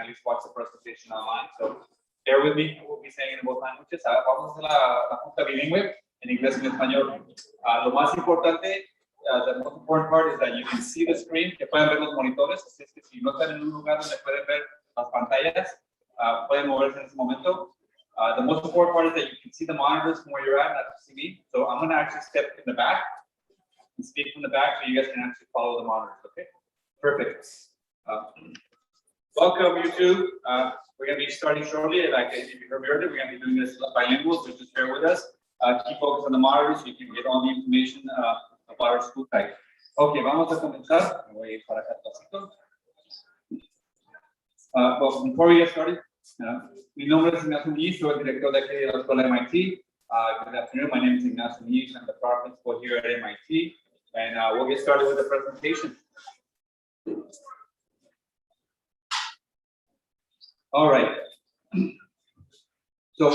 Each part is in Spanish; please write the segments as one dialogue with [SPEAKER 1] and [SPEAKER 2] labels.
[SPEAKER 1] at least watch the presentation online. So bear with me, we'll be saying in both languages. Vamos a hacer la junta bilingüe en inglés y en español. Lo más importante, the most important part is that you can see the screen, que pueden ver los monitores. Así es que si no están en un lugar donde pueden ver las pantallas, pueden moverse en ese momento. The most important part is that you can see the monitors from where you're at, not see me. So I'm going to actually step in the back and speak from the back so you guys can actually follow the monitors, okay? Perfect. Welcome, YouTube. We're going to be starting shortly. Like if you heard me earlier, we're going to be doing this bilingual, so just bear with us. Keep focus on the monitors so you can get all the information about our school type. Okay, vamos a comenzar. Me voy a ir para acá atrásito. Well, before we get started, mi nombre es Ignacio Muñiz, soy el director de aquí de la escuela MIT. Good afternoon, my name is Ignacio Muñiz. I'm the product principal here at MIT, and we'll get started with the presentation. All right. So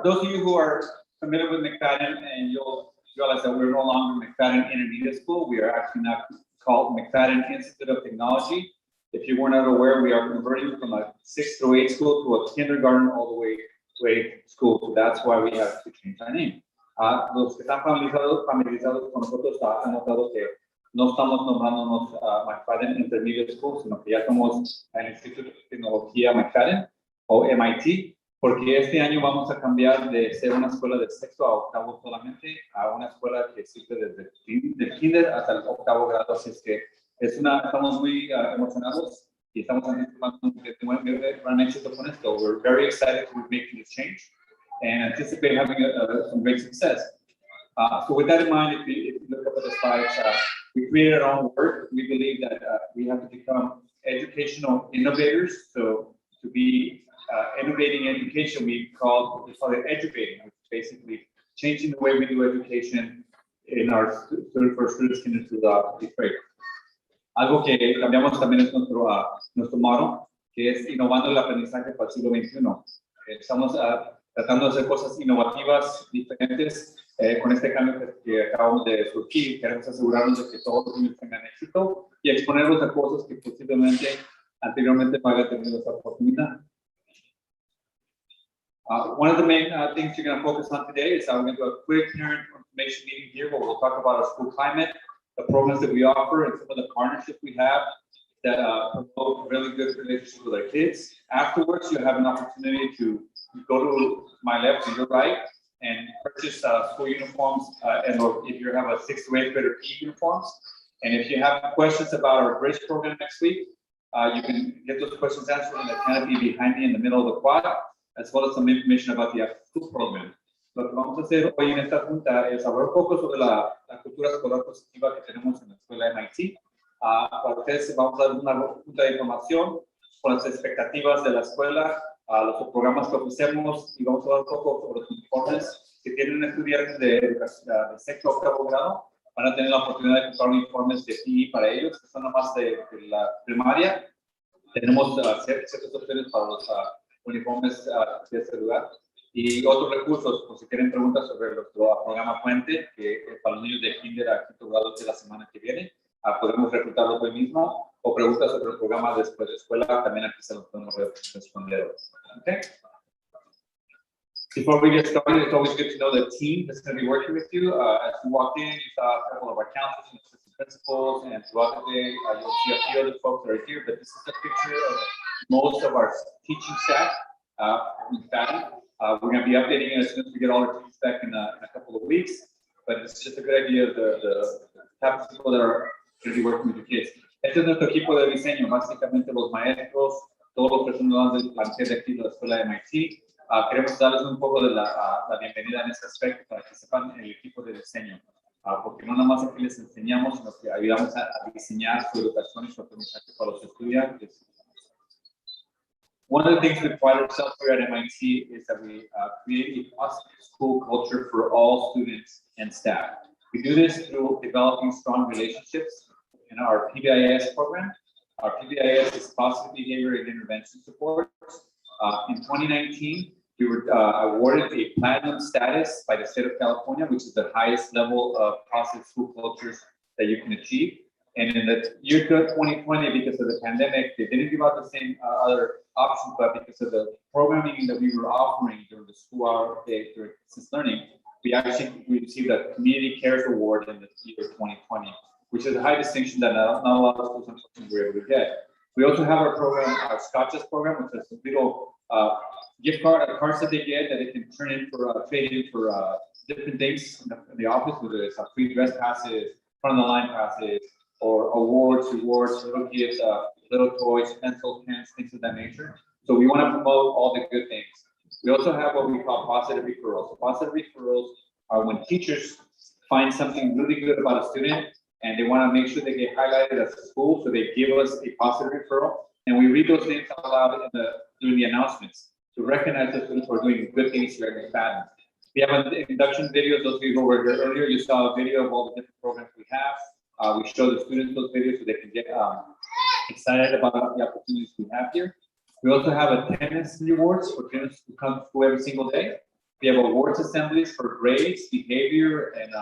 [SPEAKER 1] those of you who are familiar with McFadden, and you'll realize that we're no longer McFadden Intermediate School. We are actually now called McFadden Institute of Technology. If you were not aware, we are converting from a 6th through 8th school to a kindergarten all the way to 8th school. So that's why we have to change our name. Los que están familiarizados con nosotros han notado que no estamos nombrándonos McFadden Intermediate School, sino que ya somos el Instituto de Tecnología McFadden o MIT, porque este año vamos a cambiar de ser una escuela de 6º a 8º solamente a una escuela que existe desde el kinder hasta el 8º grado. Así es que estamos muy emocionados y estamos un gran éxito con esto. We're very excited to be making this change and anticipate having some great success. So with that in mind, if you look up at the slides, we created our own word. We believe that we have to become educational innovators. So to be innovating education, we call it educating, which is basically changing the way we do education in our for students into the 8th grade. Algo que cambiamos también es nuestro motto, que es innovando el aprendizaje para el siglo XXI. Estamos tratando de hacer cosas innovativas, diferentes, con este cambio que acabamos de surgir. Queremos asegurarnos de que todos los niños tengan éxito y exponerlos a cosas que posiblemente anteriormente no hayan tenido esta oportunidad. One of the main things you're going to focus on today is we're going to do a quick parent information meeting here where we'll talk about our school climate, the programs that we offer, and some of the partnerships we have that promote really good relationships with our kids. Afterwards, you'll have an opportunity to go to my left and your right and purchase school uniforms, and if you have a 6th to 8th grader uniforms. And if you have questions about our bridge program next week, you can get those questions answered in the canopy behind me in the middle of the quad, as well as some information about the school program. Lo que vamos a hacer hoy en esta junta es hablar un poco sobre la cultura escolar positiva que tenemos en la escuela MIT. Para ustedes vamos a dar una junta de información con las expectativas de la escuela, los programas que ofrecemos, y vamos a hablar un poco sobre los uniformes que tienen estudiantes de 6º a 8º grado. Van a tener la oportunidad de comprar uniformes de PE para ellos, que son nomás de la primaria. Tenemos ciertas opciones para los uniformes de este lugar. Y otros recursos, por si tienen preguntas sobre nuestro programa Puente, que es para los niños de kinder a 5º grado de la semana que viene, podemos reclutarlos hoy mismo, o preguntas sobre el programa después de escuela, también aquí se los podemos responder. Okay? Before we get started, it's always good to know the team that's going to be working with you. As you walked in, you saw a couple of our counselors and assistant principals, and throughout the day, you'll see a few other folks that are here, but this is a picture of most of our teaching staff in fact. We're going to be updating it as soon as we get all our teams back in a couple of weeks, but it's just a good idea of the type of people that are going to be working with the kids. Este es nuestro equipo de diseño, básicamente los maestros, todos los personajes del plantel de aquí de la escuela de MIT. Queremos darles un poco de la bienvenida en este aspecto para que sepan el equipo de diseño, porque no nada más aquí les enseñamos, sino que ayudamos a diseñar su educación y su aprendizaje para los estudiantes. One of the things we pride ourselves here at MIT is that we create a positive school culture for all students and staff. We do this through developing strong relationships in our PBIS program. Our PBIS is Positive Behavior and Intervention Support. In 2019, we were awarded a platinum status by the state of California, which is the highest level of positive school cultures that you can achieve. And in the year 2020, because of the pandemic, they didn't give out the same other options, but because of the programming that we were offering during the school hour day during distance learning, we received a Community Cares Award in the year 2020, which is a high distinction that not a lot of schools unfortunately were able to get. We also have our program, our Scotches program, which is a little gift cards that they get that they can turn in for trade in for different things in the office, whether it's free dress passes, front of the line passes, or awards, rewards, little gifts, little toys, pencils, pens, things of that nature. So we want to promote all the good things. We also have what we call positive referrals. So positive referrals are when teachers find something really good about a student and they want to make sure they get highlighted at school, so they give us a positive referral, and we read those names out loud during the announcements to recognize the students who are doing good things here at McFadden. We have an induction video. Those of you who were here earlier, you saw a video of all the different programs we have. We show the students those videos so they can get excited about the opportunities we have here. We also have attendance rewards for students who come to school every single day. We have awards assemblies for grades, behavior, and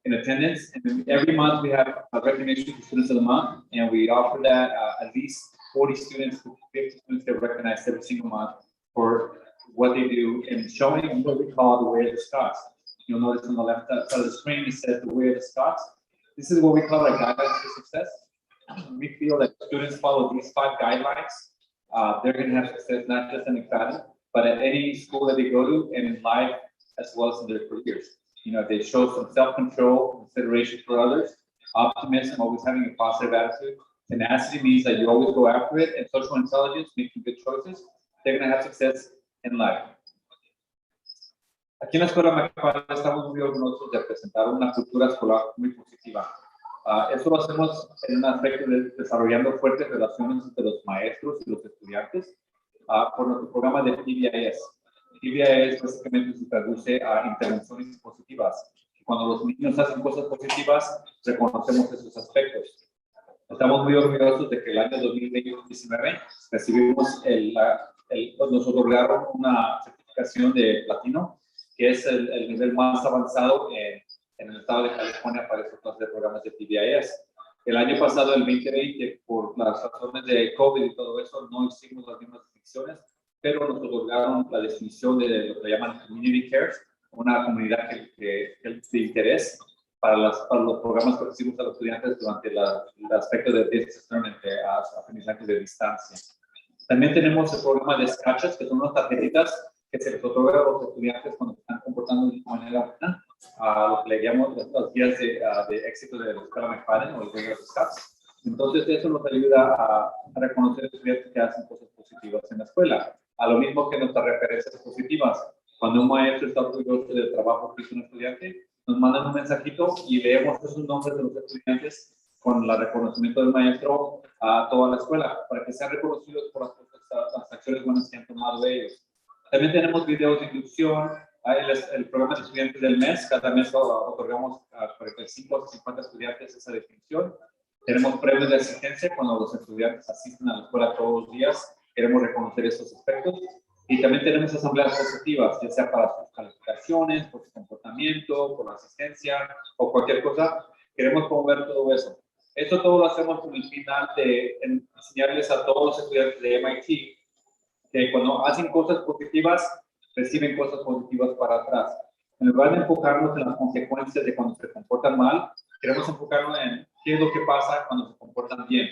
[SPEAKER 1] in attendance. And then every month we have a recognition for students of the month, and we offer that at least 40 students to 50 students get recognized every single month for what they do in showing what we call the way of the Scots. You'll notice on the left side of the screen it says the way of the Scots. This is what we call our guidelines for success. We feel that students follow these 5 guidelines, they're going to have success not just in McFadden, but at any school that they go to and in life as well as in their careers. You know, they show some self-control, consideration for others, optimism, always having a positive attitude. Tenacity means that you always go after it, and social intelligence, making good choices. They're going to have success in life. Aquí en la Escuela McFadden estamos muy orgullosos de presentar una cultura escolar muy positiva. Eso lo hacemos en un aspecto de desarrollando fuertes relaciones entre los maestros y los estudiantes por nuestro programa de PBIS. PBIS básicamente se traduce a intervenciones positivas. Cuando los niños hacen cosas positivas, reconocemos esos aspectos. Estamos muy orgullosos de que el año 2019 recibimos nos otorgaron una certificación de platino, que es el nivel más avanzado en el estado de California para estos clases de programas de PBIS. El año pasado, el 2020, por las razones de COVID y todo eso, no hicimos las mismas definiciones, pero nos otorgaron la definición de lo que llaman Community Cares, una comunidad que de interés para los programas que ofrecimos a los estudiantes durante el aspecto de distance learning, de aprendizaje de distancia. También tenemos el programa de Scotches, que son unas tarjetitas que se les otorga a los estudiantes cuando se están comportando de manera buena, lo que le llamamos las guías de éxito de la Escuela McFadden o el Way of the Scots. Entonces, eso nos ayuda a reconocer a los estudiantes que hacen cosas positivas en la escuela. A lo mismo que nuestras referencias positivas. Cuando un maestro está orgulloso del trabajo que hizo un estudiante, nos mandan un mensajito y leemos esos nombres de los estudiantes con el reconocimiento del maestro a toda la escuela, para que sean reconocidos por las acciones buenas que han tomado ellos. También tenemos videos de inducción, el programa de estudiantes del mes. Cada mes otorgamos a 45 o 50 estudiantes esa definición. Tenemos premios de asistencia cuando los estudiantes asisten a la escuela todos los días. Queremos reconocer esos aspectos. Y también tenemos asambleas positivas, ya sea para sus calificaciones, por su comportamiento, por la asistencia o cualquier cosa. Queremos promover todo eso. Esto todo lo hacemos con el final de enseñarles a todos los estudiantes de MIT que cuando hacen cosas positivas, reciben cosas positivas para atrás. En lugar de enfocarnos en las consecuencias de cuando se comportan mal, queremos enfocarnos en qué es lo que pasa cuando se comportan bien.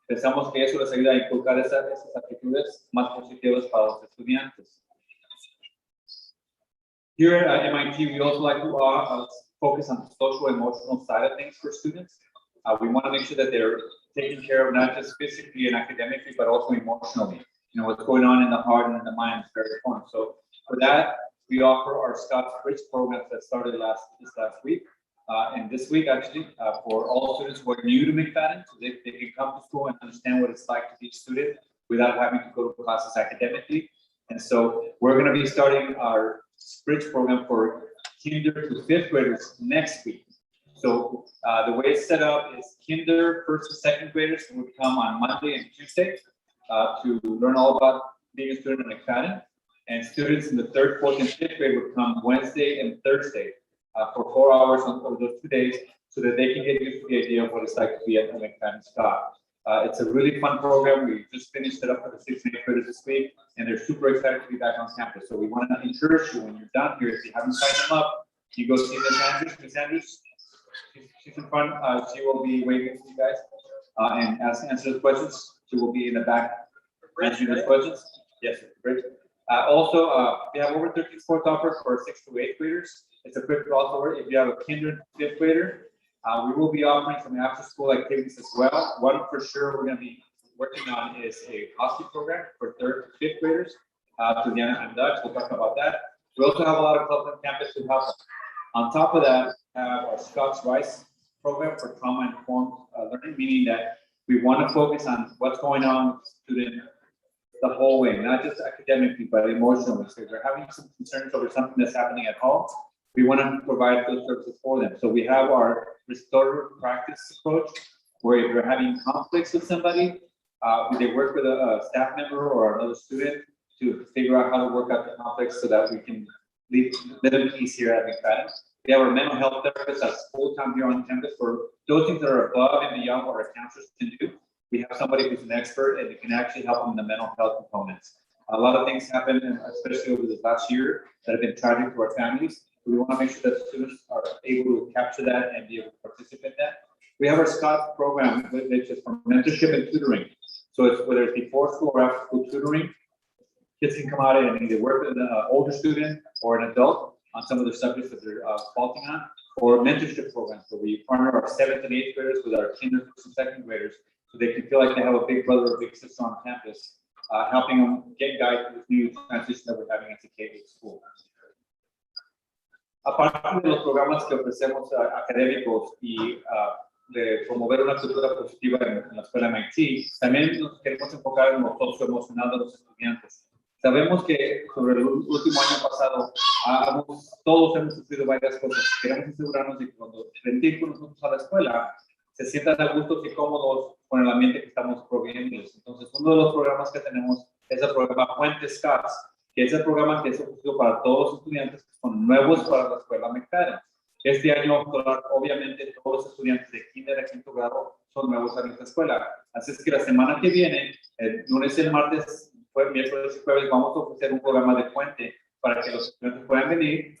[SPEAKER 1] Pensamos que eso les ayuda a inculcar esas actitudes más positivas para los estudiantes. Here at MIT, we also like to focus on the social emotional side of things for students. We want to make sure that they're taken care of not just physically and academically, but also emotionally. You know, what's going on in the heart and in the mind is very important. So for that, we offer our Scots Bridge programs that started this last week. And this week, actually, for all students who are new to McFadden, so they can come to school and understand what it's like to be a student without having to go to classes academically. And so we're going to be starting our Bridge program for kinder to 5th graders next week. So the way it's set up is kinder, 1st and 2nd graders will come on Monday and Tuesday to learn all about being a student at McFadden. And students in the 3rd, 4th, and 5th grade would come Wednesday and Thursday for 4 hours on those 2 days so that they can get used to the idea of what it's like to be at the McFadden Scott. It's a really fun program. We just finished it up for the 6th and 8th graders this week, and they're super excited to be back on campus. So we want to encourage you when you're down here, if you haven't signed them up, you go see Miss Andrews. Miss Andrews, she's in front. She will be waiting for you guys and answer the questions. She will be in the back answering those questions. Yes, great. Also, we have over 13 sports offers for 6th to 8th graders. It's a quick crossover. If you have a kinder 5th grader, we will be offering some after-school activities as well. One for sure we're going to be working on is a hockey program for 3rd to 5th graders to Diana and Dutch. We'll talk about that. We also have a lot of clubs on campus to help. On top of that, we have our Scott's Rice program for trauma-informed learning, meaning that we want to focus on what's going on with the student the whole way, not just academically, but emotionally. So if they're having some concerns over something that's happening at home, we want to provide those services for them. So we have our restorative practice approach, where if you're having conflicts with somebody, they work with a staff member or another student to figure out how to work out the conflicts so that we can live in peace here at McFadden. We have our mental health therapists that's full-time here on campus for those things that are above and beyond what our counselors can do. We have somebody who's an expert and it can actually help them in the mental health components. A lot of things happen, especially over this last year, that have been tragic to our families. We want to make sure that students are able to capture that and be able to participate in that. We have our Scott program, which is for mentorship and tutoring. So it's whether it's before school or after school tutoring, kids can come out and either work with an older student or an adult on some of the subjects that they're faulting on, or mentorship programs where we partner our 7th and 8th graders with our kinder, first and 2nd graders, so they can feel like they have a big brother or big sister on campus, helping them get guided through this new transition that we're having at the K-8 school. Aparte de los programas que ofrecemos académicos y de promover una cultura positiva en la escuela MIT, también nos queremos enfocar en lo socioemocional de los estudiantes. Sabemos que sobre el último año pasado, todos hemos sufrido varias cosas. Queremos asegurarnos de que cuando vengan con nosotros a la escuela, se sientan a gusto y cómodos con el ambiente que estamos proveyéndoles. Entonces, uno de los programas que tenemos es el programa Puentes CAPS, que es el programa que es ofrecido para todos los estudiantes que son nuevos para la escuela McFadden. Este año, obviamente, todos los estudiantes de kinder a 5º grado son nuevos a nuestra escuela. Así es que la semana que viene, el lunes y el martes, miércoles y jueves, vamos a ofrecer un programa de puente para que los estudiantes puedan venir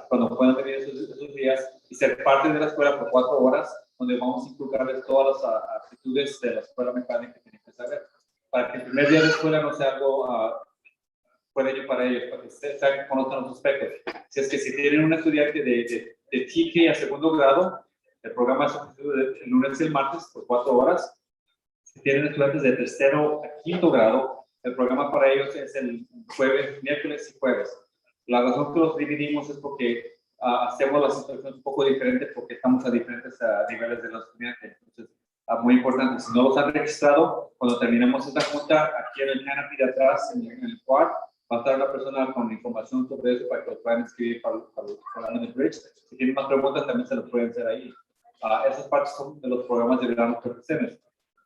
[SPEAKER 1] cuando puedan venir esos días y ser parte de la escuela por 4 horas, donde vamos a inculcarles todas las actitudes de la escuela McFadden que tienen que saber. Para que el primer día de escuela no sea algo para ellos, para que conozcan los aspectos. Si es que si tienen un estudiante de TK a 2º grado, el programa es ofrecido el lunes y el martes por 4 horas. Si tienen estudiantes de 3º a 5º grado, el programa para ellos es el jueves, miércoles y jueves. La razón que los dividimos es porque hacemos las situaciones un poco diferentes porque estamos a diferentes niveles de los estudiantes. Entonces, muy importante, si no los han registrado, cuando terminemos esta junta, aquí en el canopy de atrás, en el quad, va a estar una persona con información sobre eso para que los puedan escribir para el bridge. Si tienen más preguntas, también se los pueden hacer ahí. Esas partes son de los programas de verano que ofrecemos.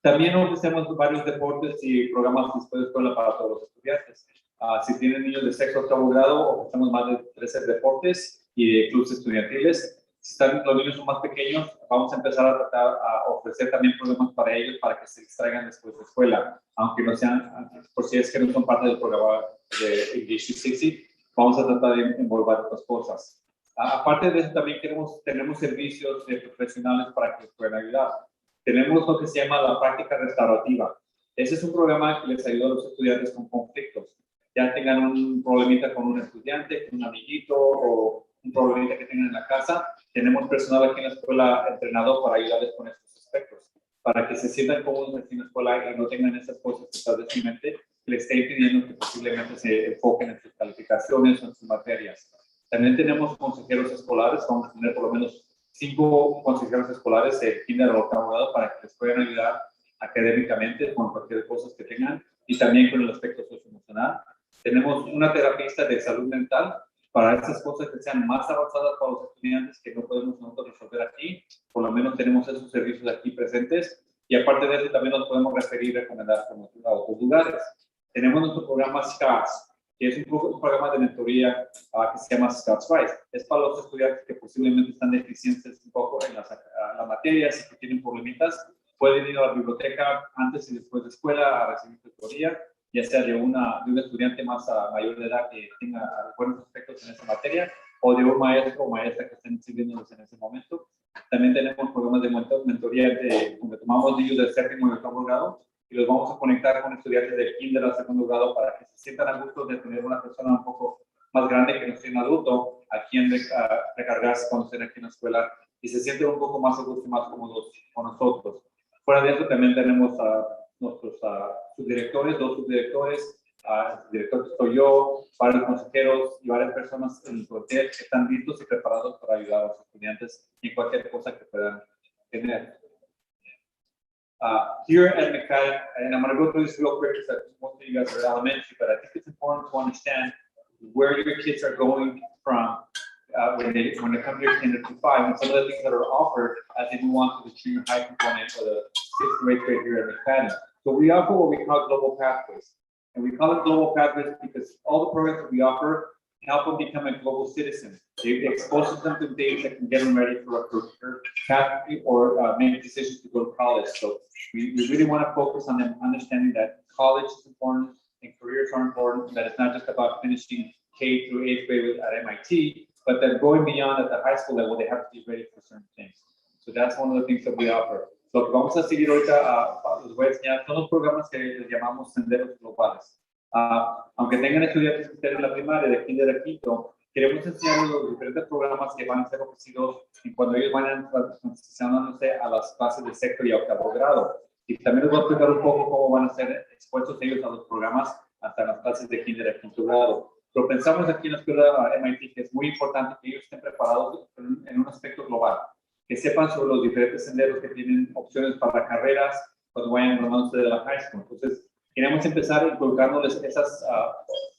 [SPEAKER 1] También ofrecemos varios deportes y programas después de escuela para todos los estudiantes. Si tienen niños de 6º o 8º grado, ofrecemos más de 13 deportes y clubes estudiantiles. Si los niños son más pequeños, vamos a empezar a tratar a ofrecer también programas para ellos para que se distraigan después de escuela, aunque no sean, por si es que no son parte del programa de English 360, vamos a tratar de envolver otras cosas. Aparte de eso, también tenemos servicios de profesionales para que les puedan ayudar. Tenemos lo que se llama la práctica restaurativa. Ese es un programa que les ayuda a los estudiantes con conflictos. Ya tengan un problemita con un estudiante, con un amiguito o un problemita que tengan en la casa. Tenemos personal aquí en la escuela entrenado para ayudarles con estos aspectos, para que se sientan cómodos aquí en la escuela y no tengan esas cosas que están en su mente que les esté impidiendo que posiblemente se enfoquen en sus calificaciones o en sus materias. También tenemos consejeros escolares, vamos a tener por lo menos 5 consejeros escolares de kinder a 8º grado para que les puedan ayudar académicamente con cualquier cosa que tengan y también con el aspecto socioemocional. Tenemos una terapista de salud mental para estas cosas que sean más avanzadas para los estudiantes que no podemos nosotros resolver aquí. Por lo menos tenemos esos servicios aquí presentes y aparte de eso también nos podemos referir y recomendar a otros lugares. Tenemos nuestro programa SCARS. que es un programa de mentoría que se llama Scott's Rise. Es para los estudiantes que posiblemente están deficientes un poco en las materias y que tienen problemitas. Pueden ir a la biblioteca antes y después de escuela a recibir tutoría, ya sea de un estudiante más mayor de edad que tenga buenos aspectos en esa materia, o de un maestro o maestra que estén sirviéndonos en ese momento. También tenemos programas de mentoría donde tomamos niños del séptimo y octavo grado y los vamos a conectar con estudiantes del kinder al segundo grado para que se sientan a gusto de tener una persona un poco más grande que no sea un adulto a quien recargarse cuando estén aquí en la escuela y se sienten un poco más a gusto y más cómodos con nosotros. Fuera de eso también tenemos a nuestros subdirectores, 2 subdirectores, el director que estoy yo, varios consejeros y varias personas en el plantel que están listos y preparados para ayudar a los estudiantes en cualquier cosa que puedan tener. Here at McFadden, and I'm going to go through this real quick because most of you guys are elementary, but I think it's important to understand where your kids are going from when they come here kinder to 5, and some of the things that are offered as they move on to the junior high component or the 6th or 8th grade here at McFadden. So we offer what we call global pathways. And we call it global pathways because all the programs that we offer help them become a global citizen. It exposes them to things that can get them ready for a career pathway or make decisions to go to college. So we really want to focus on them understanding that college is important and careers are important, that it's not just about finishing K through 8th grade at MIT, but that going beyond at the high school level, they have to be ready for certain things. So that's one of the things that we offer. Lo que vamos a seguir ahorita, les voy a enseñar, son los programas que les llamamos senderos globales. Aunque tengan estudiantes que estén en la primaria, de kinder a quinto, queremos enseñarles los diferentes programas que van a ser ofrecidos cuando ellos vayan transicionándose a las clases de sexto y octavo grado. Y también les voy a explicar un poco cómo van a ser expuestos ellos a los programas hasta las clases de kinder a quinto grado. Pero pensamos aquí en la escuela MIT que es muy importante que ellos estén preparados en un aspecto global, que sepan sobre los diferentes senderos que tienen opciones para carreras cuando vayan graduándose de la high school. Entonces, queremos empezar inculcándoles esas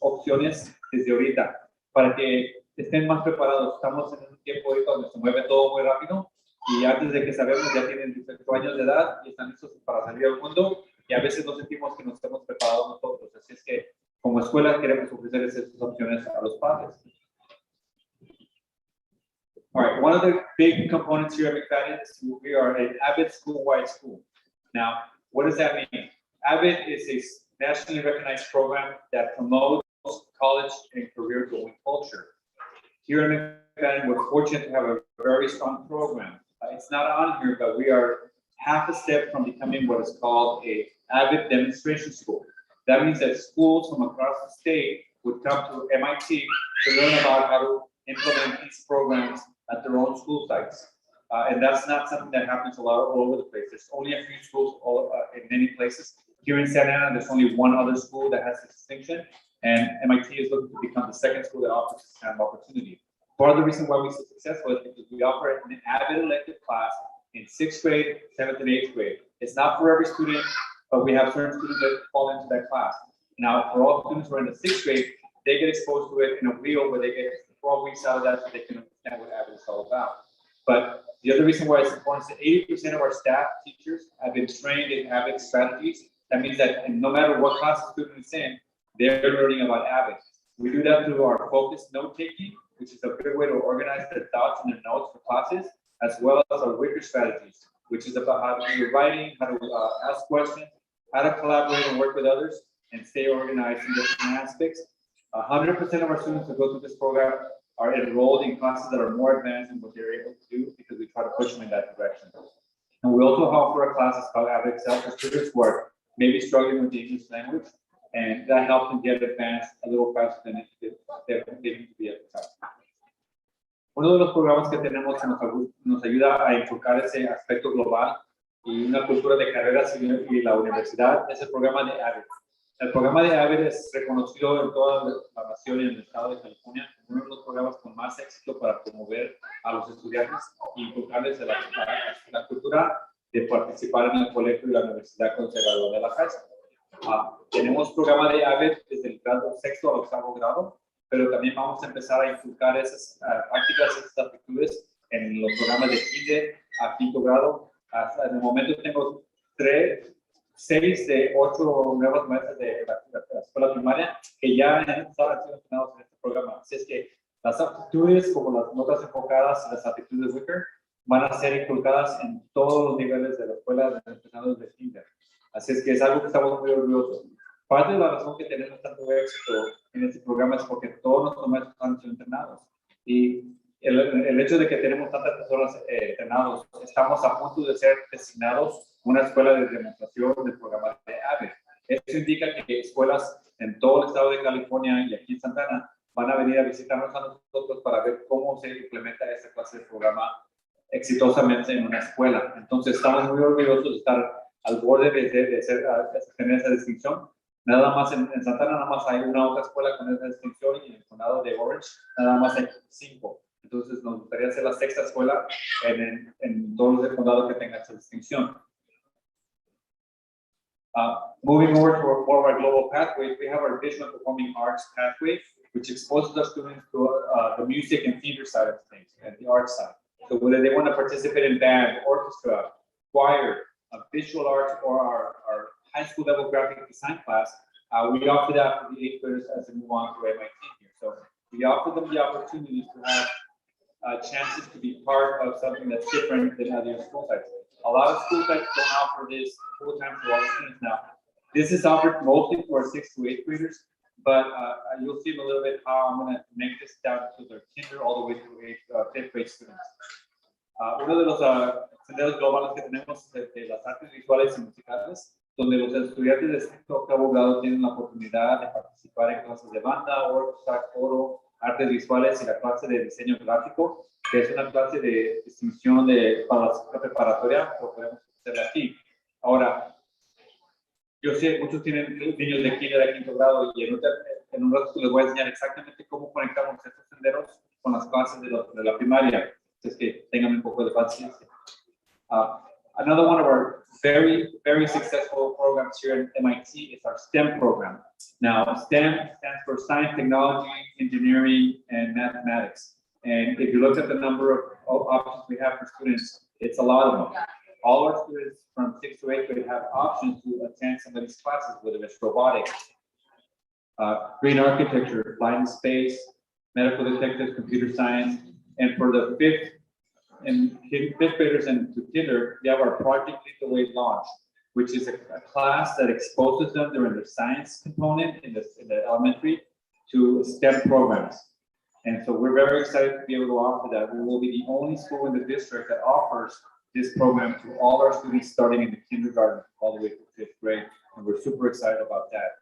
[SPEAKER 1] opciones desde ahorita, para que estén más preparados. Estamos en un tiempo ahorita donde se mueve todo muy rápido, y antes de que sabemos ya tienen 18 años de edad y están listos para salir al mundo, y a veces no sentimos que nos hemos preparado nosotros. Así es que, como escuela, queremos ofrecerles estas opciones a los padres. All right, one of the big components here at McFadden is we are an AVID school-wide school. Now, what does that mean? AVID is a nationally recognized program that promotes college and career-going culture. Here at McFadden, we're fortunate to have a very strong program. It's not on here, but we are half a step from becoming what is called a AVID demonstration school. That means that schools from across the state would come to MIT to learn about how to implement these programs at their own school sites. And that's not something that happens a lot all over the place. There's only a few schools in many places. Here in Santa Ana, there's only one other school that has this distinction, and MIT is looking to become the second school that offers this kind of opportunity. Part of the reason why we're so successful is because we offer an AVID elective class in 6th grade, 7th, and 8th grade. It's not for every student, but we have certain students that fall into that class. Now, for all students who are in the 6th grade, they get exposed to it in a wheel where they get 12 weeks out of that so they can understand what AVID is all about. But the other reason why it's important is that 80% of our staff teachers have been trained in AVID strategies. That means that no matter what class the student is in, they're learning about AVID. We do that through our focused note-taking, which is a good way to organize their thoughts and their notes for classes, as well as our Wicker strategies, which is about how to do writing, how to ask questions, how to collaborate and work with others, and stay organized in different aspects. 100% of our students who go through this program are enrolled in classes that are more advanced in what they're able to do because we try to push them in that direction. And we also offer classes called AVID Excel for students who are maybe struggling with the English language, and that helps them get advanced a little faster than they need to be at the time. Uno de los programas que tenemos que nos ayuda a enfocar ese aspecto global y una cultura de carreras y la universidad es el programa de AVID. El programa de AVID es reconocido en toda la nación y en el estado de California como uno de los programas con más éxito para promover a los estudiantes e inculcarles la cultura de participar en el colegio y la universidad cuando se gradúan de la high school. Tenemos programa de AVID desde el grado 6º al 8º grado, pero también vamos a empezar a inculcar esas prácticas, esas aptitudes en los programas de kinder a 5º grado. Hasta el momento tengo 6 de 8 nuevos maestros de la escuela primaria que ya han estado entrenados en este programa. Así es que las aptitudes, como las notas enfocadas y las aptitudes Wicker, van a ser inculcadas en todos los niveles de la escuela, empezando desde kinder. Así es que es algo que estamos muy orgullosos. Parte de la razón que tenemos tanto éxito en este programa es porque todos nuestros maestros han sido entrenados. Y el hecho de que tenemos tantas personas entrenados, estamos a punto de ser designados una escuela de demostración del programa de AVE. Eso indica que escuelas en todo el estado de California y aquí en Santana van a venir a visitarnos a nosotros para ver cómo se implementa esta clase de programa exitosamente en una escuela. Entonces, estamos muy orgullosos de estar al borde de tener esa distinción. Nada más en Santana, nada más hay una otra escuela con esa distinción y en el condado de Orange, nada más hay 5. Entonces, nos gustaría ser la 6ª escuela en todo el condado que tenga esa distinción. Moving over to more of our global pathways, we have our visual and performing arts pathway, which exposes our students to the music and theater side of things, and the art side. So whether they want to participate in band, orchestra, choir, visual arts, or our high school level graphic design class, we offer that for the 8th graders as they move on to MIT here. So we offer them the opportunities to have chances to be part of something that's different than other school types. A lot of school types don't offer this full-time for all the students now. This is offered mostly for 6th to 8th graders, but you'll see in a little bit how I'm going to make this down to their kinder all the way to 5th grade students. Uno de los senderos globales que tenemos es de las artes visuales y musicales, donde los estudiantes de sexto octavo grado tienen la oportunidad de participar en clases de banda, orquesta, coro, artes visuales y la clase de diseño gráfico, que es una clase de distinción para la escuela preparatoria, lo podemos hacer aquí. Ahora, yo sé, muchos tienen niños de kinder a 5º grado y en un rato les voy a enseñar exactamente cómo conectamos estos senderos con las clases de la primaria. Es que tengan un poco de paciencia. Another one of our very, very successful programs here at MIT is our STEM program. Now, STEM stands for Science, Technology, Engineering, and Mathematics. And if you look at the number of options we have for students, it's a lot of them. All our students from 6th to 8th grade have options to attend some of these classes, whether it's robotics, green architecture, flight and space, medical detectives, computer science, and for the 5th graders and to kinder, we have our Project Lead the Way launch, which is a class that exposes them during the science component in the elementary to STEM programs. And so we're very excited to be able to offer that. We will be the only school in the district that offers this program to all our students starting in the kindergarten all the way to 5th grade. And we're super excited about that.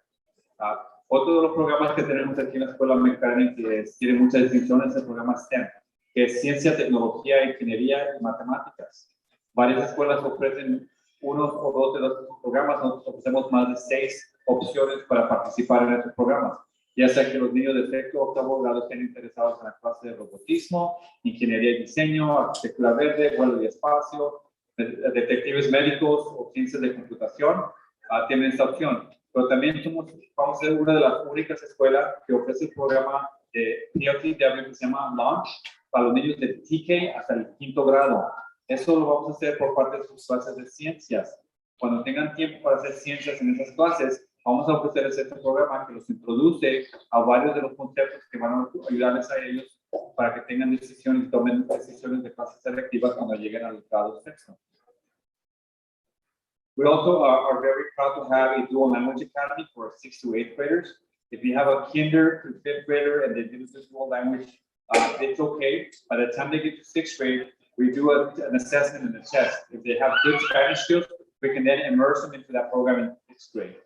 [SPEAKER 1] Otro de los programas que tenemos aquí en la Escuela Mecánica que tiene muchas distinciones es el programa STEM, que es Ciencia, Tecnología, Ingeniería y Matemáticas. Varias escuelas ofrecen uno o dos de los programas, nosotros ofrecemos más de 6 opciones para participar en estos programas. Ya sea que los niños de sexto o octavo grado estén interesados en la clase de robotismo, ingeniería y diseño, arquitectura verde, vuelo y espacio, detectives médicos o ciencias de computación, tienen esta opción. Pero también vamos a ser una de las únicas escuelas que ofrece el programa de PLTW que se llama Launch para los niños de TK hasta el 5º grado. Eso lo vamos a hacer por parte de sus clases de ciencias. Cuando tengan tiempo para hacer ciencias en esas clases, vamos a ofrecerles este programa que los introduce a varios de los conceptos que van a ayudarles a ellos para que tengan decisiones y tomen decisiones de clases selectivas cuando lleguen al grado sexto. We also are very proud to have a dual language academy for 6th to 8th graders. If you have a kinder to 5th grader and they do this dual language, it's okay. By the time they get to 6th grade, we do an assessment and a test. If they have good Spanish skills, we can then immerse them into that program in 6th grade.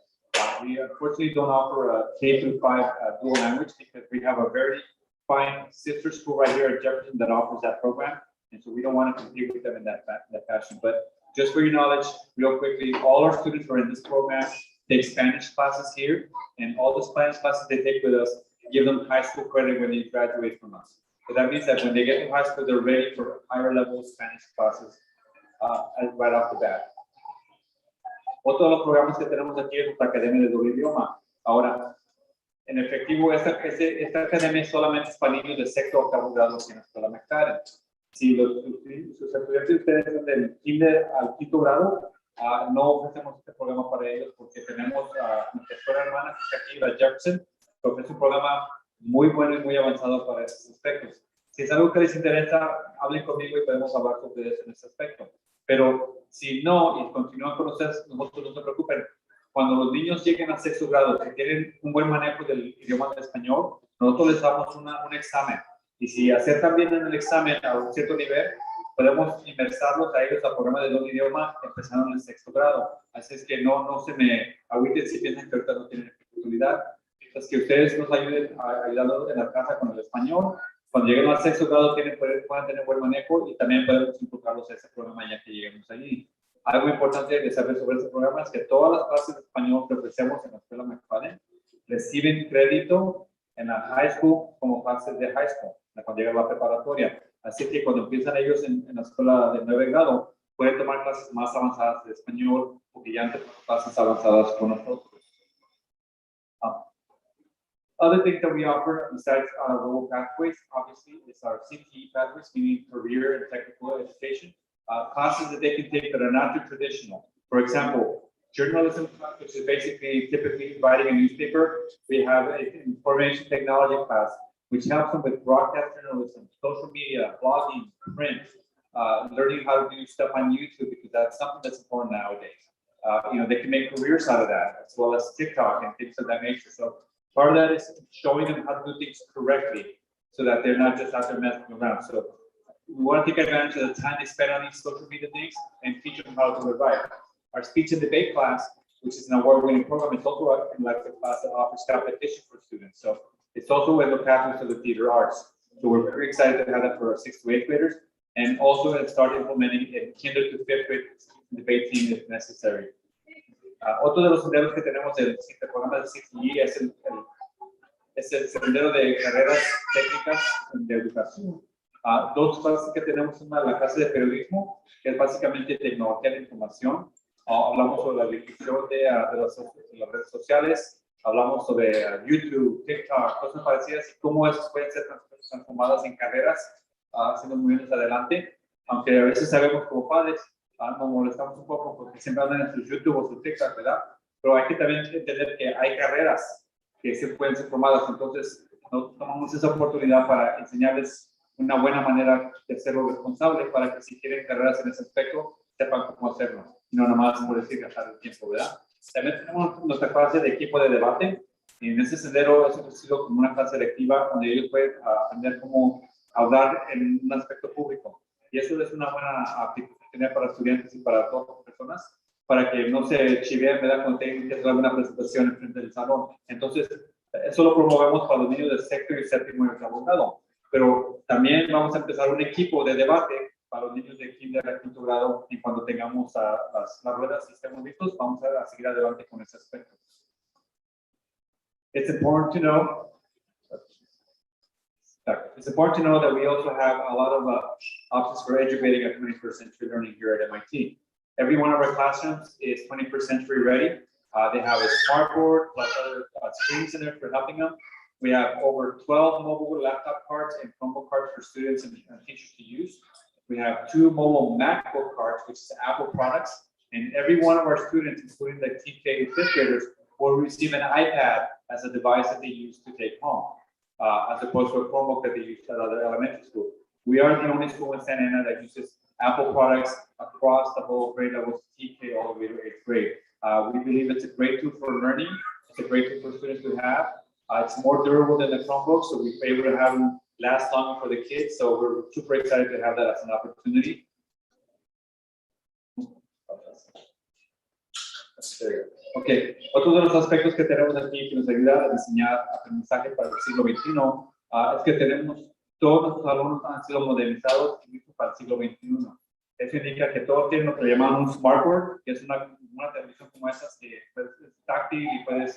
[SPEAKER 1] We unfortunately don't offer a K through 5 dual language because we have a very fine sister school right here at Jefferson that offers that program. And so we don't want to compete with them in that fashion. But just for your knowledge, real quickly, all our students who are in this program take Spanish classes here, and all the Spanish classes they take with us give them high school credit when they graduate from us. So that means that when they get to high school, they're ready for higher level Spanish classes right off the bat. Otro de los programas que tenemos aquí es nuestra Academia de Doble Idioma. Ahora, en efectivo, esta academia solamente es para niños de sexto o octavo grado aquí en la Escuela McFadden. Si sus estudiantes de ustedes son del kinder al 5º grado, no ofrecemos este programa para ellos porque tenemos nuestra escuela hermana que está aquí, la Jefferson, que ofrece un programa muy bueno y muy avanzado para estos aspectos. Si es algo que les interesa, hablen conmigo y podemos hablar sobre eso en este aspecto. Pero si no y continúan con ustedes, nosotros no se preocupen. Cuando los niños lleguen a sexto grado, que tienen un buen manejo del idioma del español, nosotros les damos un examen. Y si aceptan bien en el examen a un cierto nivel, podemos inmersarlos a ellos al programa de doble idioma empezando en el sexto grado. Así es que no se me agüiten si piensan que ahorita no tienen oportunidad. Entonces, que ustedes nos ayuden ayudando en la casa con el español. Cuando lleguen al sexto grado pueden tener buen manejo y también podemos inculcarlos a ese programa ya que lleguemos allí. Algo importante de saber sobre este programa es que todas las clases de español que ofrecemos en la escuela McFadden reciben crédito en la high school como clases de high school, cuando llegan a la preparatoria. Así que cuando empiezan ellos en la escuela de 9 grado, pueden tomar clases más avanzadas de español porque ya han tenido clases avanzadas con nosotros. Other things that we offer besides global pathways, obviously, is our CTE pathways, meaning career and technical education. Classes that they can take that are not too traditional. For example, journalism class, which is basically typically writing a newspaper. We have an information technology class, which helps them with broadcast journalism, social media, blogging, print, learning how to do stuff on YouTube, because that's something that's important nowadays. They can make careers out of that, as well as TikTok and things of that nature. So part of that is showing them how to do things correctly, so that they're not just out there messing around. So we want to take advantage of the time they spend on these social media things and teach them how to do it right. Our speech and debate class, which is an award-winning program, is also an elective class that offers competition for students. So it's also in the pathways of the theater arts. So we're very excited to have that for our 6th to 8th graders, and also to start implementing in kinder to 5th grade debate team if necessary. Otro de los senderos que tenemos del programa del CTE es el sendero de carreras técnicas de educación. Dos clases que tenemos, una la clase de periodismo, que es básicamente tecnología de información. Hablamos sobre la difusión de las redes sociales, hablamos sobre YouTube, TikTok, cosas parecidas y cómo esas pueden ser transformadas en carreras, haciendo muy bien adelante. Aunque a veces sabemos como padres, nos molestamos un poco porque siempre andan en su YouTube o su TikTok, ¿verdad? Pero hay que también entender que hay carreras que se pueden ser formadas. Entonces, tomamos esa oportunidad para enseñarles una buena manera de hacerlo responsable para que si quieren carreras en ese aspecto, sepan cómo hacerlo. Y no nomás por decir gastar el tiempo, ¿verdad? También tenemos nuestra clase de equipo de debate. Y en ese sendero es ofrecido como una clase electiva donde ellos pueden aprender cómo hablar en un aspecto público. Y eso es una buena oportunidad para estudiantes y para todas las personas, para que no se chiveen, ¿verdad? Cuando tengan que hacer una presentación en frente del salón. Entonces, eso lo promovemos para los niños de sexto y séptimo y octavo grado. Pero también vamos a empezar un equipo de debate para los niños de kinder a quinto grado, y cuando tengamos las ruedas y estemos listos, vamos a seguir adelante con ese aspecto. It's important to know that we also have a lot of options for educating a 21st century learning here at MIT. Every one of our classrooms is 21st century ready. They have a smartboard plus other screens in there for helping them. We have over 12 mobile laptop cards and Chromebook cards for students and teachers to use. We have 2 mobile MacBook cards, which is Apple products, and every one of our students, including the TK and 5th graders, will receive an iPad as a device that they use to take home, as opposed to a Chromebook that they use at other elementary school. We are the only school in Santa Ana that uses Apple products across the whole grade levels, TK all the way to 8th grade. We believe it's a great tool for learning. It's a great tool for students to have. It's more durable than the Chromebook, so we're able to have them last longer for the kids. So we're super excited to have that as an opportunity. Ok, otro de los aspectos que tenemos aquí que nos ayuda a diseñar aprendizaje para el siglo XXI es que todos nuestros alumnos han sido modernizados y listos para el siglo XXI. Eso indica que todos tienen lo que llamamos un smartboard, que es una televisión como esas que es táctil y puedes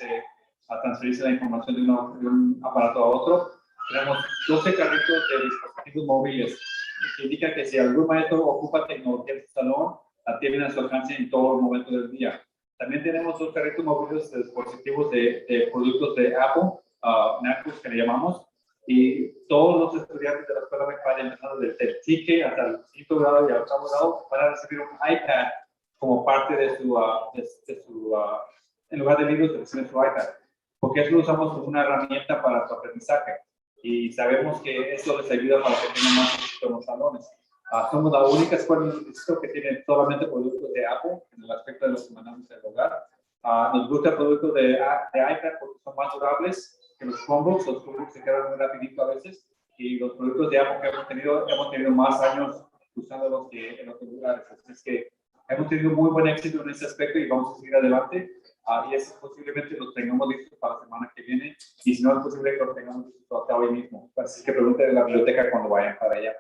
[SPEAKER 1] transferirse la información de un aparato a otro. Tenemos 12 carritos de dispositivos móviles, que indica que si algún maestro ocupa tecnología en su salón, la tienen a su alcance en todo el momento del día. También tenemos 2 carritos móviles de dispositivos de productos de Apple, MacBooks que le llamamos, y todos los estudiantes de la escuela McFadden, empezando desde el TK hasta el 5º grado y al 8º grado, van a recibir un iPad como parte de su, en lugar de libros, de su iPad, porque eso lo usamos como una herramienta para su aprendizaje y sabemos que eso les ayuda para que tengan más éxito en los salones. Somos la única escuela en el distrito que tiene solamente productos de Apple en el aspecto de los que mandamos del hogar. Nos gusta productos de iPad porque son más durables que los Chromebooks. Los Chromebooks se quedan muy rapidito a veces y los productos de Apple que hemos tenido más años usándolos que en otros lugares. Así es que hemos tenido muy buen éxito en ese aspecto y vamos a seguir adelante. Y eso posiblemente los tengamos listos para la semana que viene. Y si no es posible que los tengamos listos hasta hoy mismo. Así que pregunten en la biblioteca cuando vayan para allá.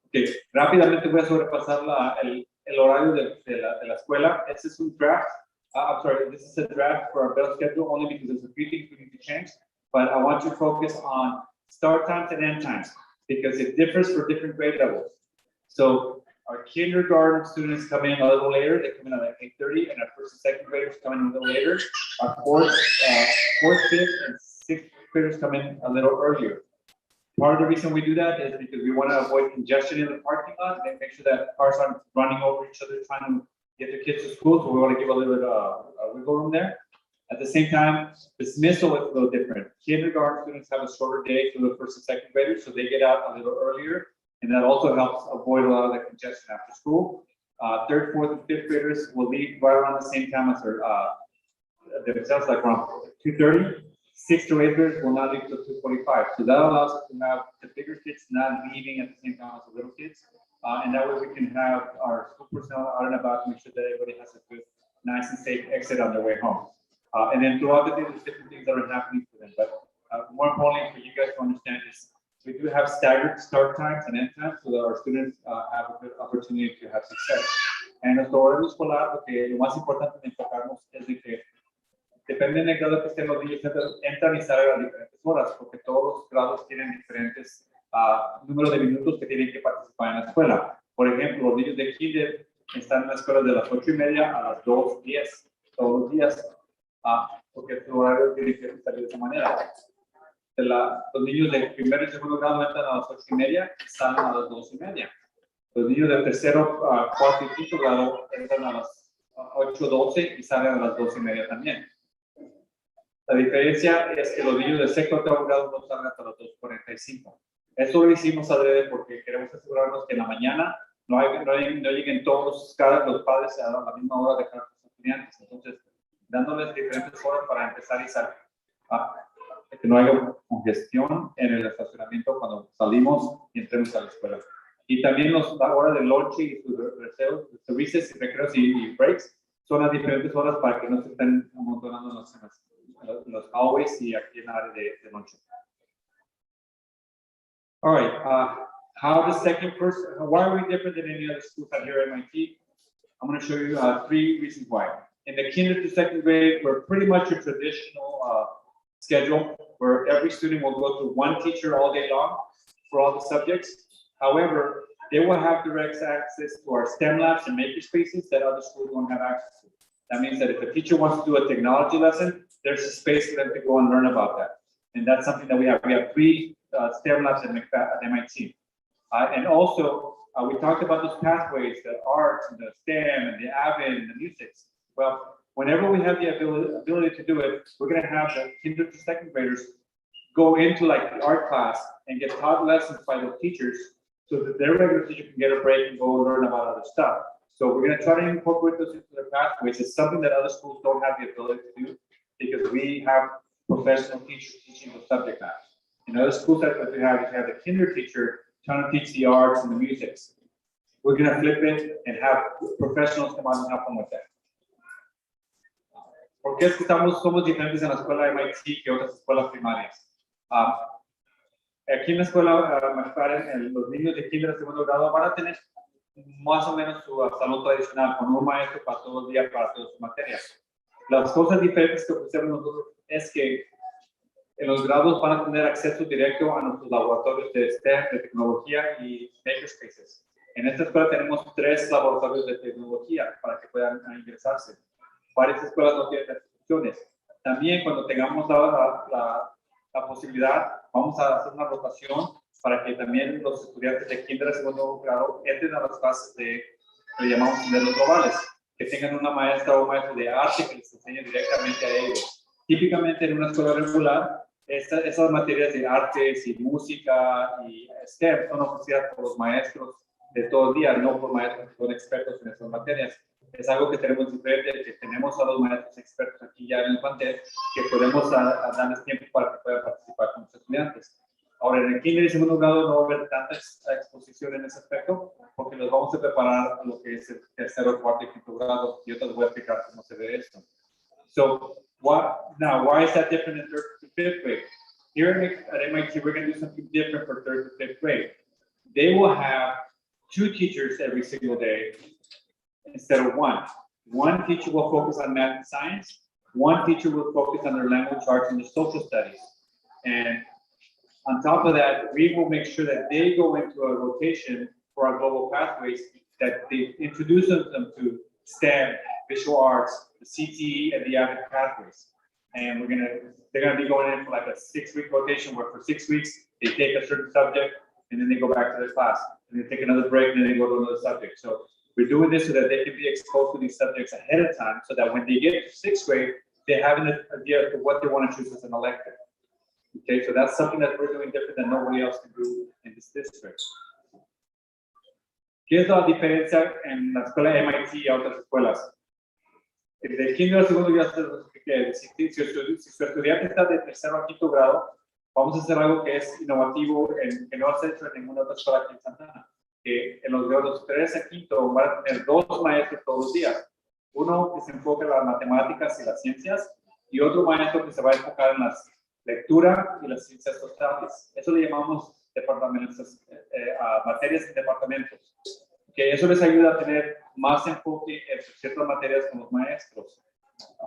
[SPEAKER 1] Okay. Rápidamente voy a sobrepasar el horario de la escuela. Este es un draft. I'm sorry, this is a draft for our bell schedule only because there's a few things we need to change. But I want you to focus on start times and end times because it differs for different grade levels. So our kindergarten students come in a little later. They come in at like 8:30, and our first and second graders come in a little later. Our fourth, fifth, and sixth graders come in a little earlier. Part of the reason we do that is because we want to avoid congestion in the parking lot and make sure that cars aren't running over each other trying to get their kids to school. So we want to give a little bit of wiggle room there. At the same time, dismissal is a little different. Kindergarten students have a shorter day for the first and second graders, so they get out a little earlier, and that also helps avoid a lot of the congestion after school. Third, fourth, and fifth graders will leave right around the same time as themselves, like around 2:30. 6th to 8th graders will not leave until 2:45. So that allows us to have the bigger kids not leaving at the same time as the little kids. And that way we can have our school personnel out and about to make sure that everybody has a good, nice and safe exit on their way home. And then throughout the day, there's different things that are happening for them. But more importantly for you guys to understand is we do have staggered start times and end times so that our students have a good opportunity to have success. En nuestro horario escolar, lo más importante de enfocarnos es de que depende del grado que estén los niños, entran y salen a diferentes horas, porque todos los grados tienen diferentes números de minutos que tienen que participar en la escuela. Por ejemplo, los niños de kinder están en la escuela de las 8:30 a las 2:10 todos los días, porque su horario tiene que salir de esa manera. Los niños de primero y segundo grado entran a las 8:30 y salen a las 2:30. Los niños de tercero, cuarto y quinto grado entran a las 8:12 y salen a las 2:30 también. La diferencia es que los niños de sexto o octavo grado no salen hasta las 2:45. Eso lo hicimos adrede porque queremos asegurarnos que en la mañana no lleguen todos los padres a la misma hora de dejar a sus estudiantes. Entonces, dándoles diferentes horas para empezar y salir. Que no haya congestión en el estacionamiento cuando salimos y entremos a la escuela. Y también la hora de lunch y sus recess y recreos y breaks son las diferentes horas para que no se estén amontonando en los hallways y aquí en la área de lunch. All right, why are we different than any other schools out here at MIT? I'm going to show you 3 reasons why. In the kinder to second grade, we're pretty much a traditional schedule where every student will go through one teacher all day long for all the subjects. However, they will have direct access to our STEM labs and maker spaces that other schools don't have access to. That means that if a teacher wants to do a technology lesson, there's a space for them to go and learn about that. And that's something that we have. We have 3 STEM labs at MIT. And also, we talked about those pathways, the arts and the STEM and the AVID and the musics. Well, whenever we have the ability to do it, we're going to have the kinder to second graders go into like the art class and get taught lessons by the teachers so that their regular teacher can get a break and go learn about other stuff. So we're going to try to incorporate those into their pathways. It's something that other schools don't have the ability to do because we have professional teachers teaching the subject matter. In other schools that we have, you have the kinder teacher trying to teach the arts and the musics. We're going to flip it and have professionals come out and help them with that. ¿Por qué es que somos diferentes en la escuela de MIT que otras escuelas primarias? Aquí en la escuela McFarland, los niños de kinder a segundo grado van a tener más o menos su salón tradicional con un maestro para todo el día, para todas sus materias. Las cosas diferentes que ofrecemos nosotros es que en los grados van a tener acceso directo a nuestros laboratorios de STEM, de tecnología y makerspaces. En esta escuela tenemos 3 laboratorios de tecnología para que puedan ingresarse. Varias escuelas no tienen las opciones. También cuando tengamos la posibilidad, vamos a hacer una rotación para que también los estudiantes de kinder a segundo grado entren a las clases de le llamamos senderos globales, que tengan una maestra o maestro de arte que les enseñe directamente a ellos. Típicamente en una escuela regular, esas materias de artes y música y STEM son ofrecidas por los maestros de todo el día, no por maestros que son expertos en esas materias. Es algo que tenemos diferente, que tenemos a los maestros expertos aquí ya en el plantel, que podemos darles tiempo para que puedan participar con los estudiantes. Ahora, en el kinder y segundo grado no va a haber tanta exposición en ese aspecto, porque los vamos a preparar a lo que es el tercero, cuarto y quinto grado, y yo te voy a explicar cómo se ve esto. So, why is that different in third to fifth grade? Here at MIT, we're going to do something different for third to fifth grade. They will have 2 teachers every single day instead of 1. One teacher will focus on math and science. One teacher will focus on their language arts and their social studies. And on top of that, we will make sure that they go into a rotation for our global pathways, that they introduce them to STEM, visual arts, the CTE, and the AVID pathways. And they're gonna be going in for like a 6-week rotation where for 6 weeks, they take a certain subject and then they go back to their class. And they take another break and then they go to another subject. So we're doing this so that they can be exposed to these subjects ahead of time, so that when they get to 6th grade, they have an idea of what they want to choose as an elective. Okay, so that's something that we're doing different than nobody else can do in this district. ¿Qué es la diferencia en la escuela MIT y otras escuelas? De kinder a segundo ya se lo expliqué. Si su estudiante está de tercero a quinto grado, vamos a hacer algo que es innovativo, que no se ha hecho en ninguna otra escuela aquí en Santana. Que en los grados 3 a quinto van a tener 2 maestros todos los días. Uno que se enfoca en las matemáticas y las ciencias, y otro maestro que se va a enfocar en las lectura y las ciencias sociales. Eso le llamamos departamentos, materias en departamentos. Que eso les ayuda a tener más enfoque en ciertas materias con los maestros.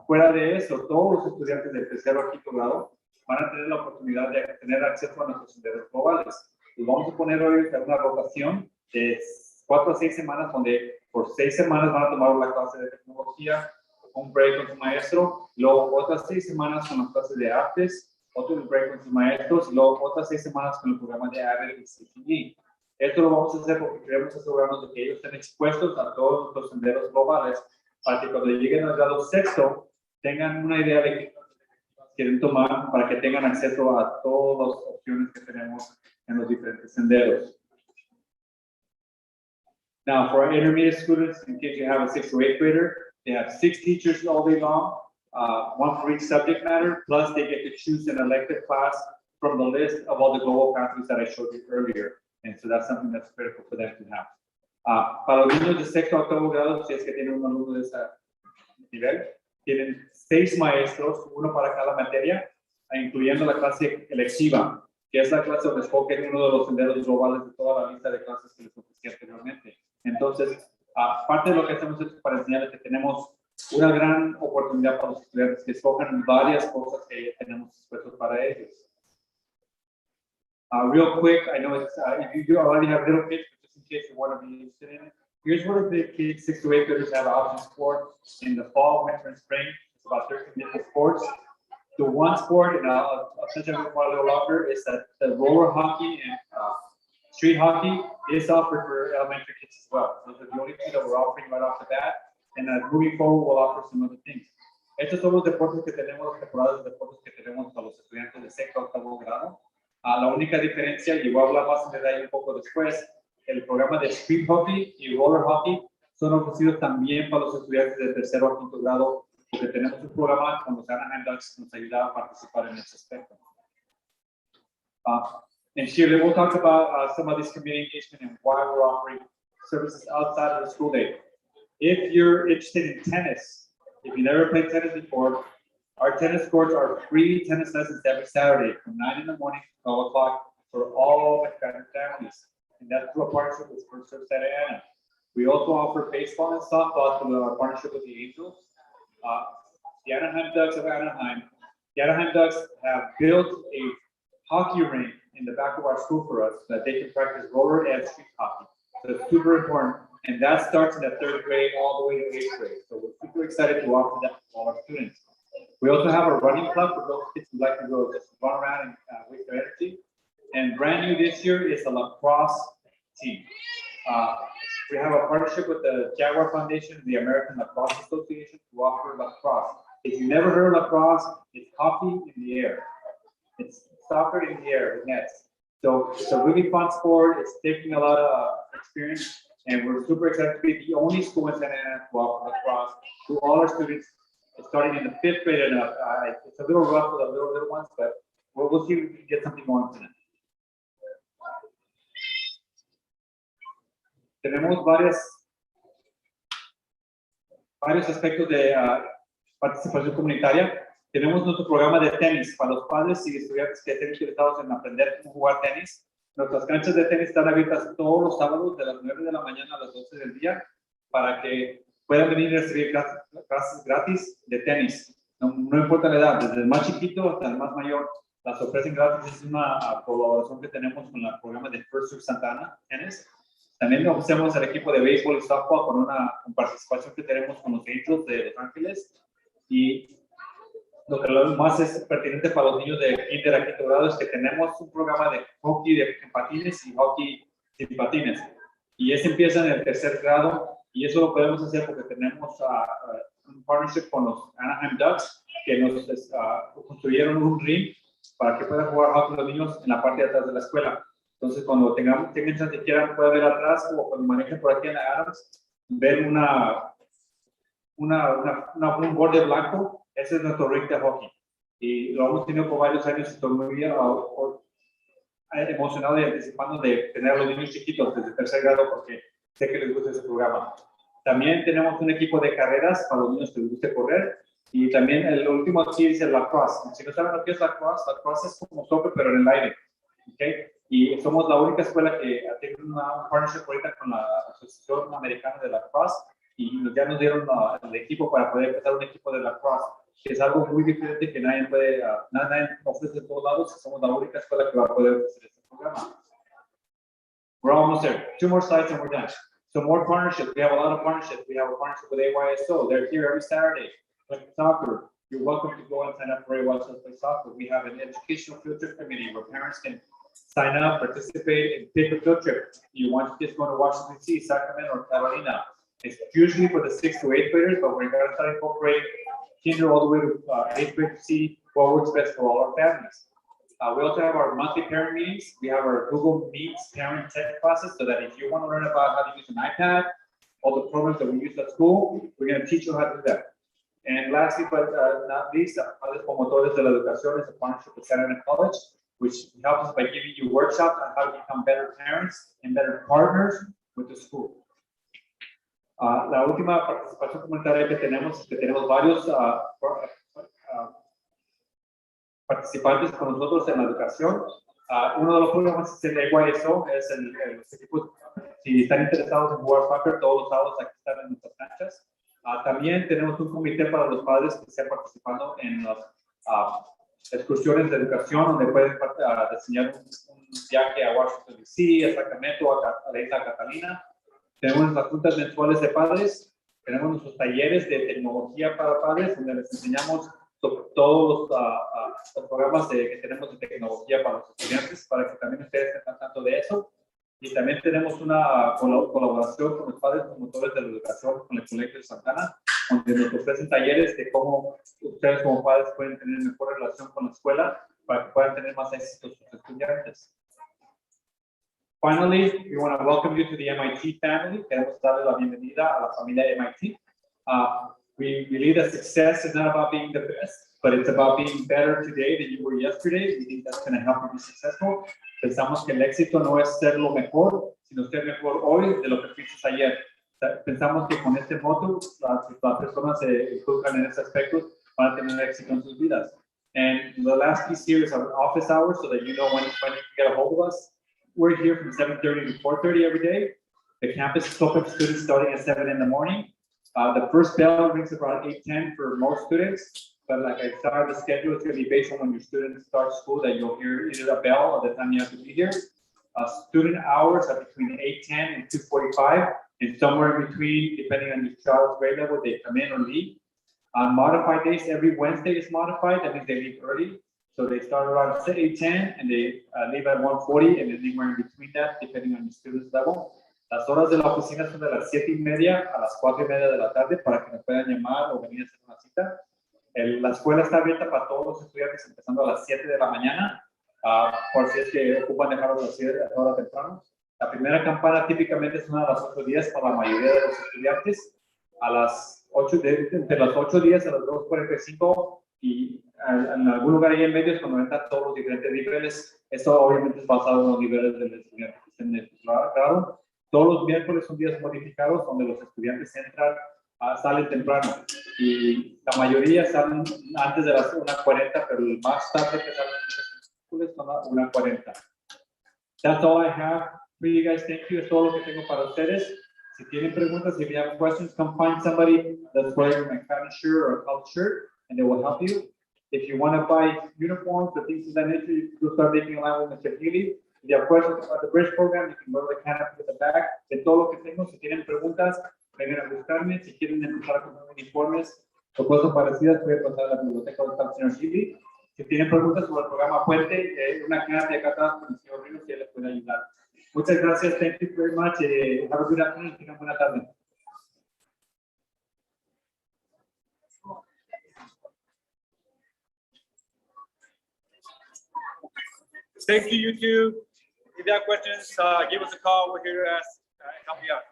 [SPEAKER 1] Fuera de eso, todos los estudiantes del tercero a quinto grado van a tener la oportunidad de tener acceso a nuestros senderos globales. Y vamos a poner hoy una rotación de 4 a 6 semanas, donde por 6 semanas van a tomar la clase de tecnología, un break con su maestro, luego otras 6 semanas con las clases de artes, otro break con sus maestros, y luego otras 6 semanas con el programa de AVID y CTE. Esto lo vamos a hacer porque queremos asegurarnos de que ellos estén expuestos a todos los senderos globales, para que cuando lleguen al grado sexto tengan una idea de qué quieren tomar, para que tengan acceso a todas las opciones que tenemos en los diferentes senderos. Now, for our intermediate students, in case you have a 6th to 8th grader, they have 6 teachers all day long, 1 for each subject matter, plus they get to choose an elective class from the list of all the global pathways that I showed you earlier. And so that's something that's critical for them to have. Para los niños de sexto a octavo grado, si es que tienen un alumno de ese nivel, tienen 6 maestros, uno para cada materia, incluyendo la clase electiva, que es la clase donde escogen uno de los senderos globales de toda la lista de clases que les ofrecí anteriormente. Entonces, parte de lo que hacemos es para enseñarles que tenemos una gran oportunidad para los estudiantes que escojan varias cosas que tenemos dispuestos para ellos. Real quick, I know it's, if you already have little kids, but just in case you want to be interested in it, here's what the kids 6 to 8 graders have option sport in the fall, winter, and spring. It's about 13 different sports. The one sport, and I'll touch on it a little longer, is that the roller hockey and street hockey is offered for elementary kids as well. Those are the only 2 that we're offering right off the bat, and moving forward, we'll offer some other things. Estos son los deportes que tenemos, las temporadas de deportes que tenemos para los estudiantes de sexto a octavo grado. La única diferencia, y voy a hablar más en detalle un poco después, el programa de street hockey y roller hockey son ofrecidos también para los estudiantes de tercero a quinto grado, porque tenemos un programa con los Anaheim Ducks que nos ayuda a participar en ese aspecto. And Shirley, we'll talk about some of this community engagement and why we're offering services outside of the school day. If you're interested in tennis, if you never played tennis before, our tennis courts are free tennis lessons every Saturday from 9 in the morning to 12 o'clock for all McFadden families. And that's through a partnership with First Serve Santa Ana. We also offer baseball and softball through our partnership with the Angels. The Anaheim Ducks of Anaheim. The Anaheim Ducks have built a hockey rink in the back of our school for us so that they can practice roller and street hockey. So it's super important. And that starts in the 3rd grade all the way to 8th grade. So we're super excited to offer that to all our students. We also have a running club for those kids who like to go just run around and waste their energy. And brand new this year is a lacrosse team. We have a partnership with the Jaguar Foundation and the American Lacrosse Association to offer lacrosse. If you never heard of lacrosse, it's hockey in the air. It's soccer in the air with nets. So it's a really fun sport. It's taking a lot of experience, and we're super excited to be the only school in Santa Ana to offer lacrosse to all our students, starting in the 5th grade and up. It's a little rough with the little ones, but we'll see if we can get something more into that. Tenemos varios aspectos de participación comunitaria. Tenemos nuestro programa de tenis para los padres y estudiantes que estén interesados en aprender cómo jugar tenis. Nuestras canchas de tenis están abiertas todos los sábados de las 9 de la mañana a las 12 del día para que puedan venir a recibir clases gratis de tenis. No importa la edad, desde el más chiquito hasta el más mayor, las ofrecen gratis. Es una colaboración que tenemos con el programa de First Surf Santa Ana Tennis. También ofrecemos el equipo de béisbol y softball con una participación que tenemos con los Angels de Los Ángeles. Y lo que más es pertinente para los niños de kinder a quinto grado es que tenemos un programa de hockey en patines y hockey sin patines. Y ese empieza en el 3er grado y eso lo podemos hacer porque tenemos un partnership con los Anaheim Ducks que nos construyeron un ring para que puedan jugar hockey los niños en la parte de atrás de la escuela. Entonces, cuando tengan chance que quieran, pueden ver atrás o cuando manejen por aquí en la Adams, ver un borde blanco. Ese es nuestro ring de hockey. Y lo hemos tenido por varios años y estoy muy emocionado y anticipando de tener a los niños chiquitos desde 3er grado porque sé que les gusta ese programa. También tenemos un equipo de carreras para los niños que les guste correr. Y también el último aquí es el lacrosse. Si no saben lo que es lacrosse es como soccer pero en el aire. ¿Okay? Y somos la única escuela que tiene un partnership ahorita con la Asociación Americana de Lacrosse y ya nos dieron el equipo para poder empezar un equipo de lacrosse, que es algo muy diferente que nadie ofrece en todos lados. Somos la única escuela que va a poder ofrecer este programa. We're almost there. 2 more slides and we're done. So more partnerships. We have a lot of partnerships. We have a partnership with AYSO. They're here every Saturday. Playing soccer. You're welcome to go and sign up for AYSO to play soccer. We have an educational field trip committee where parents can sign up, participate, and pick a field trip. You want to just go to Washington, D.C., Sacramento, or Carolina. It's usually for the 6th to 8th graders, but we're going to start incorporating kinder all the way to 8th grade to see what works best for all our families. We also have our monthly parent meetings. We have our Google Meets parent tech classes so that if you want to learn about how to use an iPad, all the programs that we use at school, we're going to teach you how to do that. And lastly, but not least, other promotores de la educación is a partnership with Santa Ana College, which helps us by giving you workshops on how to become better parents and better partners with the school. La última participación comunitaria que tenemos es que tenemos varios participantes con nosotros en la educación. Uno de los programas es el AYSO, es los equipos, si están interesados en jugar soccer, todos los sábados aquí están en nuestras canchas. También tenemos un comité para los padres que estén participando en las excursiones de educación, donde pueden diseñar un viaje a Washington, D.C., a Sacramento, a la isla Catalina. Tenemos las juntas mensuales de padres, tenemos nuestros talleres de tecnología para padres, donde les enseñamos sobre todos los programas que tenemos de tecnología para los estudiantes, para que también ustedes estén al tanto de eso. Y también tenemos una colaboración con los padres promotores de la educación con el Colegio de Santa Ana, donde nos ofrecen talleres de cómo ustedes como padres pueden tener mejor relación con la escuela para que puedan tener más éxito sus estudiantes. Finally, we want to welcome you to the MIT family. Queremos darle la bienvenida a la familia MIT. We believe that success is not about being the best, but it's about being better today than you were yesterday. We think that's going to help you be successful. Pensamos que el éxito no es ser lo mejor, sino ser mejor hoy de lo que fuiste ayer. Pensamos que con este moto las personas se inculcan en ese aspecto van a tener éxito en sus vidas. And the last piece here is our office hours, so that you know when you can get a hold of us. We're here from 7:30 to 4:30 every day. The campus is open to students starting at 7 in the morning. The first bell rings around 8:10 for most students, but like I started the schedule, it's going to be based on when your students start school that you'll hear either a bell or the time you have to be here. Student hours are between 8:10 and 2:45, and somewhere in between, depending on your child's grade level, they come in or leave. On modified days, every Wednesday is modified. That means they leave early. So they start around 8:10 and they leave at 1:40, and then anywhere in between that, depending on your student's level. Las horas de la oficina son de las 7:30 a las 4:30 de la tarde para que nos puedan llamar o venir a hacer una cita. La escuela está abierta para todos los estudiantes empezando a las 7 de la mañana, por si es que ocupan dejarlos así a hora temprano. La primera campana típicamente son a las 8:10 para la mayoría de los estudiantes, a las 8, entre las 8:10 a las 2:45 y en algún lugar ahí en medio es cuando entran todos los diferentes niveles. Esto obviamente es basado en los niveles del estudiante que estén en el grado. Todos los miércoles son días modificados donde los estudiantes entran, salen temprano y la mayoría salen antes de las 1:40, pero el más tarde que salen son las 1:40. That's all I have for you guys. Thank you. Es todo lo que tengo para ustedes. Si tienen preguntas, if you have questions, come find somebody that's wearing a McFadden shirt or a collared shirt, and they will help you. If you want to buy uniforms or things of that nature, you can start making a line with Mr. Healy. If you have questions about the bridge program, you can go to the canopy at the back. De todo lo que tengo, si tienen preguntas, vengan a buscarme. Si quieren empezar a comprar uniformes o cosas parecidas, pueden pasar a la biblioteca del señor Healy. Si tienen preguntas sobre el programa Puente, una clase acá atrás con el señor Ríos que les puede ayudar. Muchas gracias. Thank you very much. Have a good afternoon. Tengan buena tarde. Thank you, you two. If you have questions, give us a call. We're here to help you out.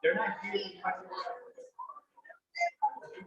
[SPEAKER 1] They're not here.